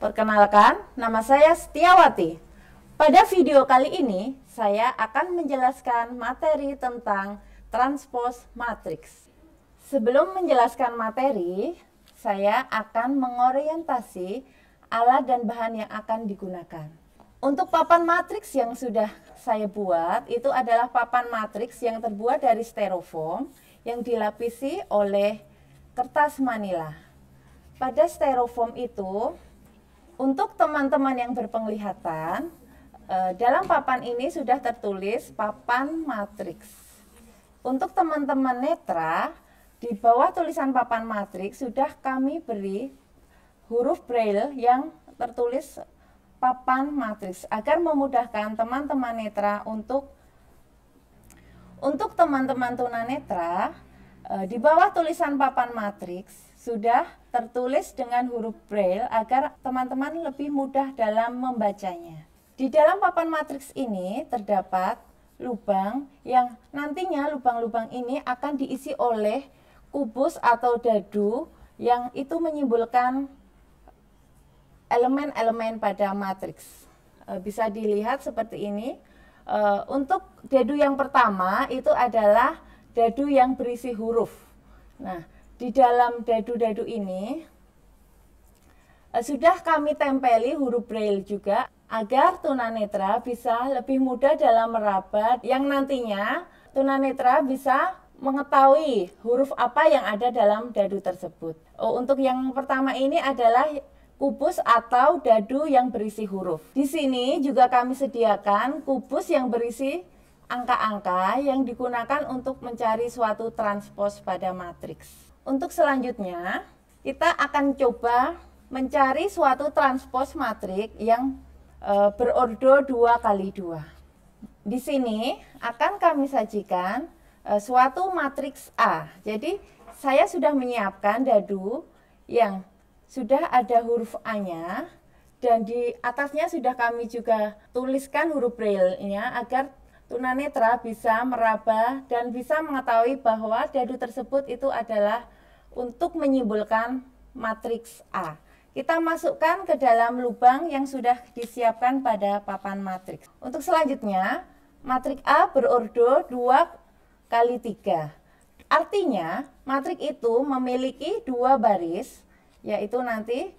Perkenalkan, nama saya Setiawati. Pada video kali ini, saya akan menjelaskan materi tentang transpose matriks. Sebelum menjelaskan materi, saya akan mengorientasi alat dan bahan yang akan digunakan. Untuk papan matriks yang sudah saya buat, itu adalah papan matriks yang terbuat dari styrofoam yang dilapisi oleh kertas manila. Pada styrofoam itu, untuk teman-teman yang berpenglihatan, dalam papan ini sudah tertulis papan matriks. Untuk teman-teman netra, di bawah tulisan papan matriks sudah kami beri huruf braille yang tertulis papan matriks agar memudahkan teman-teman netra untuk teman-teman tunanetra, di bawah tulisan papan matriks sudah tertulis dengan huruf braille agar teman-teman lebih mudah dalam membacanya. Di dalam papan matriks ini terdapat lubang yang nantinya lubang-lubang ini akan diisi oleh kubus atau dadu yang itu menyimbolkan elemen-elemen pada matriks. Bisa dilihat seperti ini. Untuk dadu yang pertama itu adalah dadu yang berisi huruf. Nah, di dalam dadu-dadu ini sudah kami tempeli huruf braille juga agar tunanetra bisa lebih mudah dalam meraba, yang nantinya tunanetra bisa mengetahui huruf apa yang ada dalam dadu tersebut. Untuk yang pertama ini adalah kubus atau dadu yang berisi huruf. Di sini juga kami sediakan kubus yang berisi angka-angka yang digunakan untuk mencari suatu transpose pada matriks. Untuk selanjutnya, kita akan coba mencari suatu transpose matriks yang berordo 2x2. Di sini akan kami sajikan suatu matriks A. Jadi, saya sudah menyiapkan dadu yang sudah ada huruf A-nya, dan di atasnya sudah kami juga tuliskan huruf braille-nya agar tunanetra bisa meraba dan bisa mengetahui bahwa dadu tersebut itu adalah untuk menyimbolkan matriks A. Kita masukkan ke dalam lubang yang sudah disiapkan pada papan matriks. Untuk selanjutnya, matriks A berordo 2x3. Artinya, matriks itu memiliki 2 baris, yaitu nanti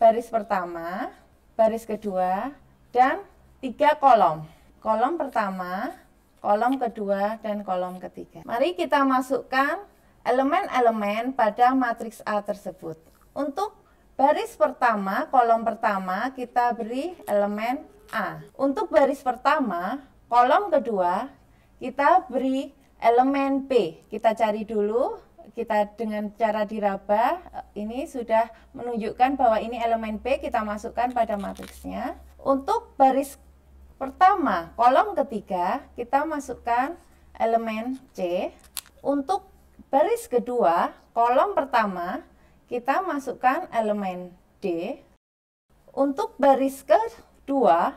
baris pertama, baris kedua, dan 3 kolom. Kolom pertama, kolom kedua, dan kolom ketiga. Mari kita masukkan elemen-elemen pada matriks A tersebut. Untuk baris pertama, kolom pertama, kita beri elemen A. Untuk baris pertama, kolom kedua, kita beri elemen B. Kita cari dulu, kita dengan cara diraba, ini sudah menunjukkan bahwa ini elemen B, kita masukkan pada matriksnya. Untuk baris pertama, kolom ketiga, kita masukkan elemen C. Untuk baris kedua, kolom pertama, kita masukkan elemen D. Untuk baris kedua,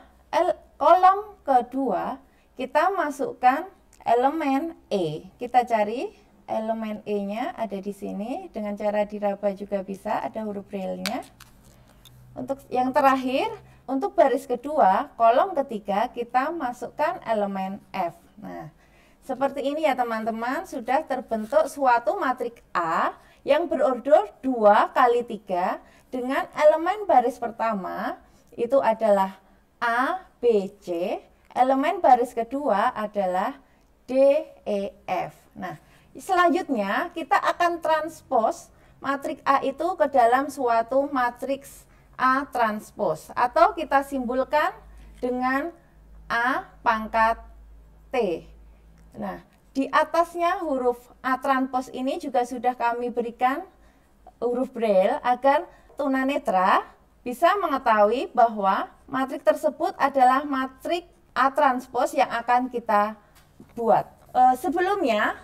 kolom kedua, kita masukkan elemen E. Kita cari elemen E-nya ada di sini, dengan cara diraba juga bisa, ada huruf braille-nya. Untuk yang terakhir, untuk baris kedua, kolom ketiga, kita masukkan elemen F. Nah, seperti ini ya teman-teman, sudah terbentuk suatu matriks A yang berordo 2x3 dengan elemen baris pertama itu adalah A, B, C. Elemen baris kedua adalah D, E, F. Nah, selanjutnya kita akan transpose matriks A itu ke dalam suatu matriks A transpose, atau kita simbolkan dengan A pangkat T. Nah, di atasnya huruf A transpose ini juga sudah kami berikan huruf braille agar tunanetra bisa mengetahui bahwa matriks tersebut adalah matriks A transpose yang akan kita buat. Sebelumnya,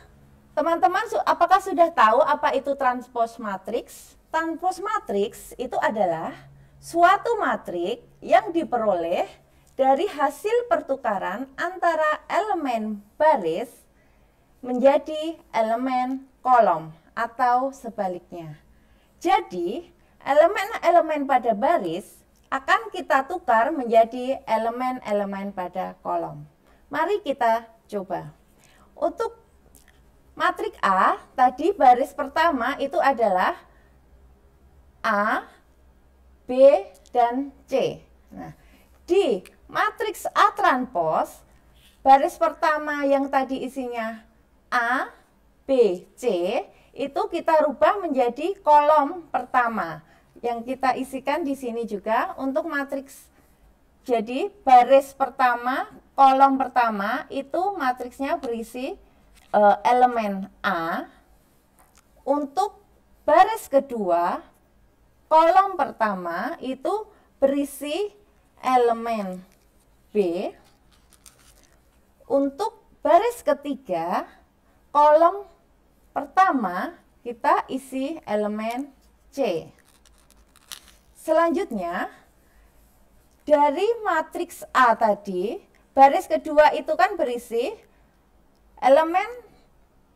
teman-teman apakah sudah tahu apa itu transpose matriks? Transpose matriks itu adalah suatu matriks yang diperoleh dari hasil pertukaran antara elemen baris menjadi elemen kolom atau sebaliknya. Jadi, elemen-elemen pada baris akan kita tukar menjadi elemen-elemen pada kolom. Mari kita coba. Untuk matriks A, tadi baris pertama itu adalah A, B, dan C. Nah, di matriks A transpos, baris pertama yang tadi isinya A, B, C, itu kita rubah menjadi kolom pertama. Yang kita isikan di sini juga untuk matriks. Jadi baris pertama, kolom pertama itu matriksnya berisi elemen A. Untuk baris kedua, kolom pertama itu berisi elemen B. Untuk baris ketiga, kolom pertama kita isi elemen C. Selanjutnya, dari matriks A tadi, baris kedua itu kan berisi elemen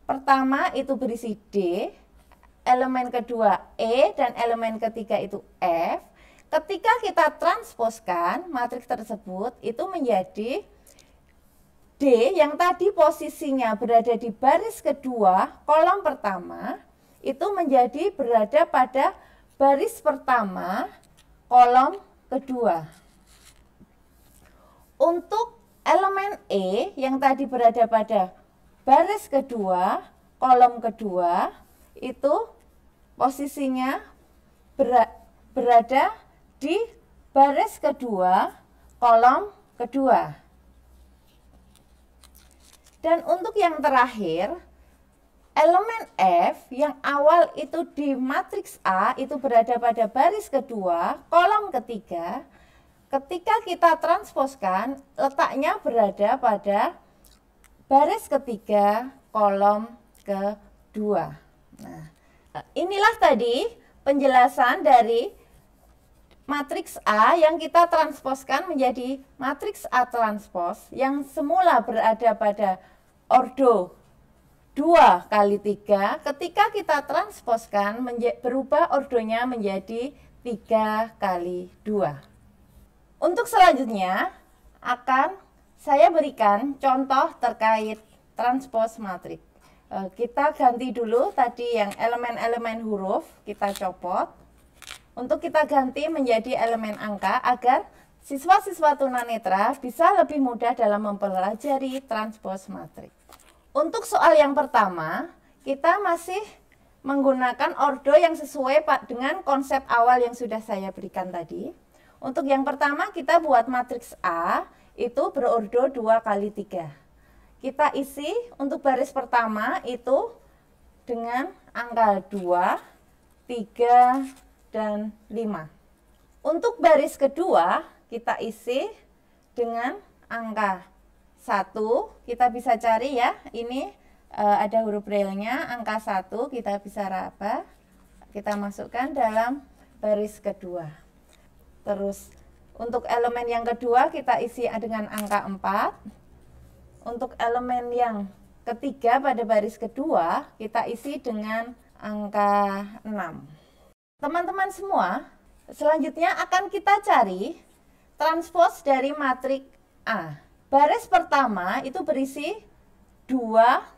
pertama itu berisi D, elemen kedua E, dan elemen ketiga itu F. Ketika kita transposkan matriks tersebut itu menjadi D yang tadi posisinya berada di baris kedua kolom pertama itu menjadi berada pada baris pertama kolom kedua. Untuk elemen E yang tadi berada pada baris kedua kolom kedua itu posisinya berada di baris kedua kolom kedua. Dan untuk yang terakhir, elemen F yang awal itu di matriks A itu berada pada baris kedua, kolom ketiga. Ketika kita transposkan, letaknya berada pada baris ketiga, kolom kedua. Nah, inilah tadi penjelasan dari matriks A yang kita transposkan menjadi matriks A transpos yang semula berada pada ordo 2 kali 3, ketika kita transposkan berubah ordonya menjadi 3 kali 2. Untuk selanjutnya akan saya berikan contoh terkait transpos matriks. Kita ganti dulu tadi yang elemen-elemen huruf kita copot. Untuk kita ganti menjadi elemen angka agar siswa-siswa tunanetra bisa lebih mudah dalam mempelajari transpos matriks. Untuk soal yang pertama, kita masih menggunakan ordo yang sesuai dengan konsep awal yang sudah saya berikan tadi. Untuk yang pertama kita buat matriks A itu berordo 2 kali 3. Kita isi untuk baris pertama itu dengan angka 2, 3, dan 5. Untuk baris kedua kita isi dengan angka 1, kita bisa cari ya, ini ada huruf braille-nya, angka 1 kita bisa raba, kita masukkan dalam baris kedua. Terus untuk elemen yang kedua kita isi dengan angka 4. Untuk elemen yang ketiga pada baris kedua kita isi dengan angka 6. Teman-teman semua, selanjutnya akan kita cari transpos dari matriks A. Baris pertama itu berisi 2,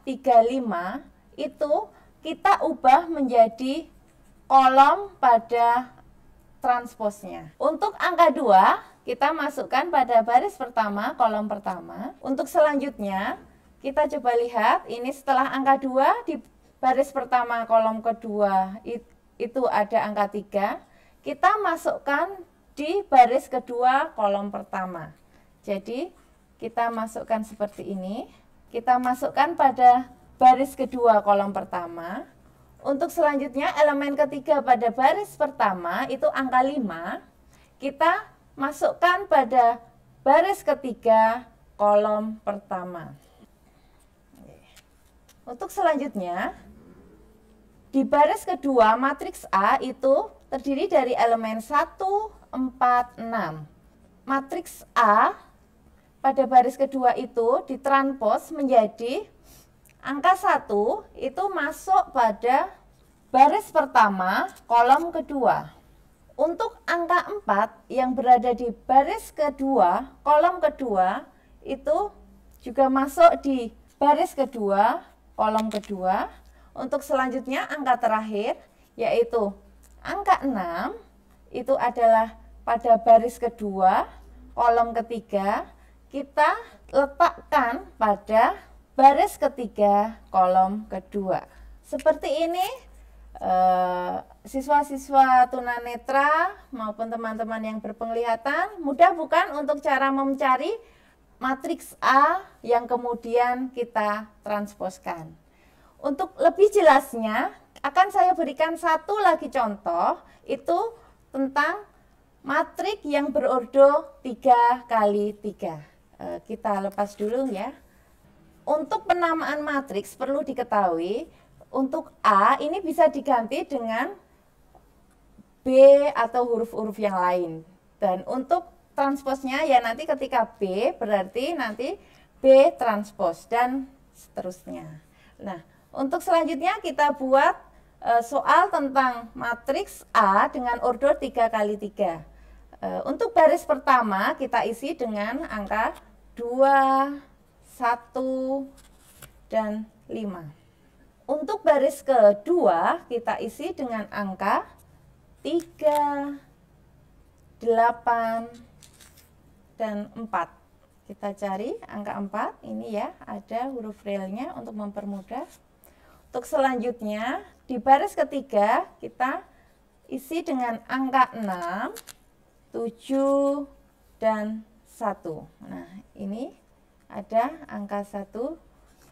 3, 5, itu kita ubah menjadi kolom pada transposnya. Untuk angka 2, kita masukkan pada baris pertama, kolom pertama. Untuk selanjutnya, kita coba lihat, ini setelah angka 2, di baris pertama, kolom kedua, itu ada angka 3. Kita masukkan di baris kedua, kolom pertama. Jadi, kita masukkan seperti ini. Kita masukkan pada baris kedua kolom pertama. Untuk selanjutnya elemen ketiga pada baris pertama itu angka 5. Kita masukkan pada baris ketiga kolom pertama. Untuk selanjutnya di baris kedua matriks A itu terdiri dari elemen 1, 4, 6. Matriks A pada baris kedua itu ditranspos menjadi angka 1 itu masuk pada baris pertama kolom kedua. Untuk angka 4 yang berada di baris kedua, kolom kedua, itu juga masuk di baris kedua, kolom kedua. Untuk selanjutnya angka terakhir, yaitu angka 6, itu adalah pada baris kedua, kolom ketiga, kita letakkan pada baris ketiga, kolom kedua. Seperti ini, siswa-siswa tunanetra maupun teman-teman yang berpenglihatan, mudah bukan untuk cara mencari matriks A yang kemudian kita transposkan. Untuk lebih jelasnya, akan saya berikan satu lagi contoh, itu tentang matrik yang berordo 3 kali 3. Kita lepas dulu ya. Untuk penamaan matriks perlu diketahui, untuk A ini bisa diganti dengan B atau huruf-huruf yang lain. Dan untuk transposnya ya nanti ketika B berarti nanti B transpos dan seterusnya. Nah, untuk selanjutnya kita buat soal tentang matriks A dengan ordo 3 kali 3. Untuk baris pertama kita isi dengan angka 2, 1, dan 5. Untuk baris kedua kita isi dengan angka 3, 8, dan 4. Kita cari angka 4, ini ya, ada huruf realnya untuk mempermudah. Untuk selanjutnya, di baris ketiga kita isi dengan angka 6, 7, dan 1. Nah, ini ada angka 1.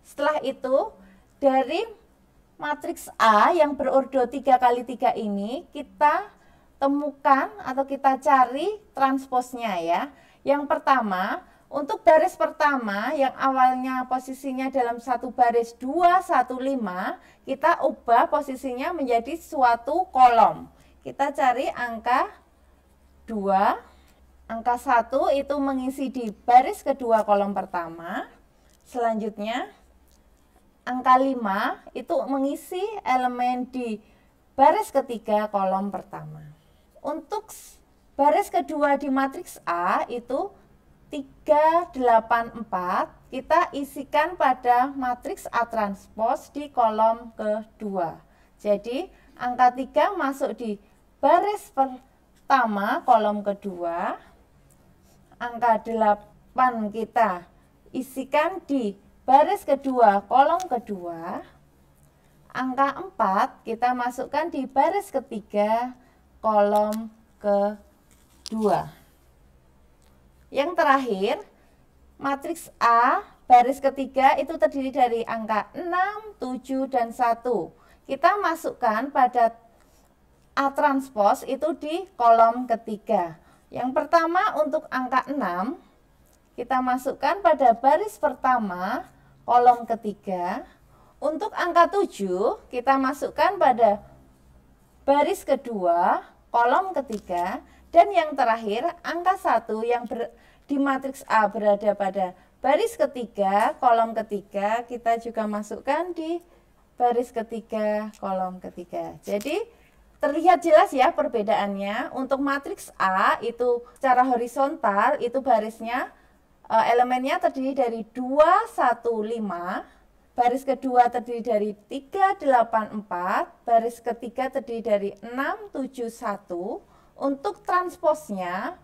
Setelah itu, dari matriks A yang berordo 3 kali 3 ini, kita temukan atau kita cari transposnya ya. Yang pertama, untuk baris pertama yang awalnya posisinya dalam satu baris 2, 1, 5, kita ubah posisinya menjadi suatu kolom. Kita cari angka 2, angka 1 itu mengisi di baris kedua kolom pertama. Selanjutnya, angka 5 itu mengisi elemen di baris ketiga kolom pertama. Untuk baris kedua di matriks A itu 3, 8, 4, kita isikan pada matriks A transpos di kolom kedua. Jadi angka 3 masuk di baris pertama kolom kedua, angka 8 kita isikan di baris kedua kolom kedua, angka 4 kita masukkan di baris ketiga kolom kedua. Yang terakhir, matriks A baris ketiga itu terdiri dari angka 6, 7, dan 1. Kita masukkan pada A transpos itu di kolom ketiga. Yang pertama untuk angka 6, kita masukkan pada baris pertama kolom ketiga. Untuk angka 7, kita masukkan pada baris kedua kolom ketiga. Dan yang terakhir, angka 1 yang di matriks A berada pada baris ketiga, kolom ketiga, kita juga masukkan di baris ketiga, kolom ketiga. Jadi, terlihat jelas ya perbedaannya. Untuk matriks A itu secara horizontal, itu barisnya, elemennya terdiri dari 2, 1, 5. Baris kedua terdiri dari 3, 8, 4. Baris ketiga terdiri dari 6, 7, 1. Untuk transposnya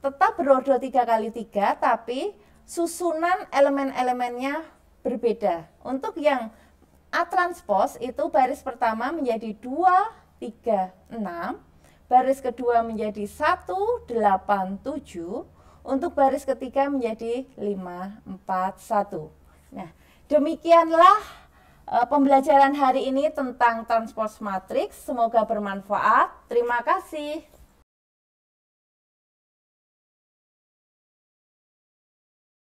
tetap berordo 3 kali 3, tapi susunan elemen-elemennya berbeda. Untuk yang A transpos itu baris pertama menjadi 2, 3, 6. Baris kedua menjadi 1, 8, 7. Untuk baris ketiga menjadi 5, 4, 1. Nah, demikianlah pembelajaran hari ini tentang transpos matriks. Semoga bermanfaat. Terima kasih.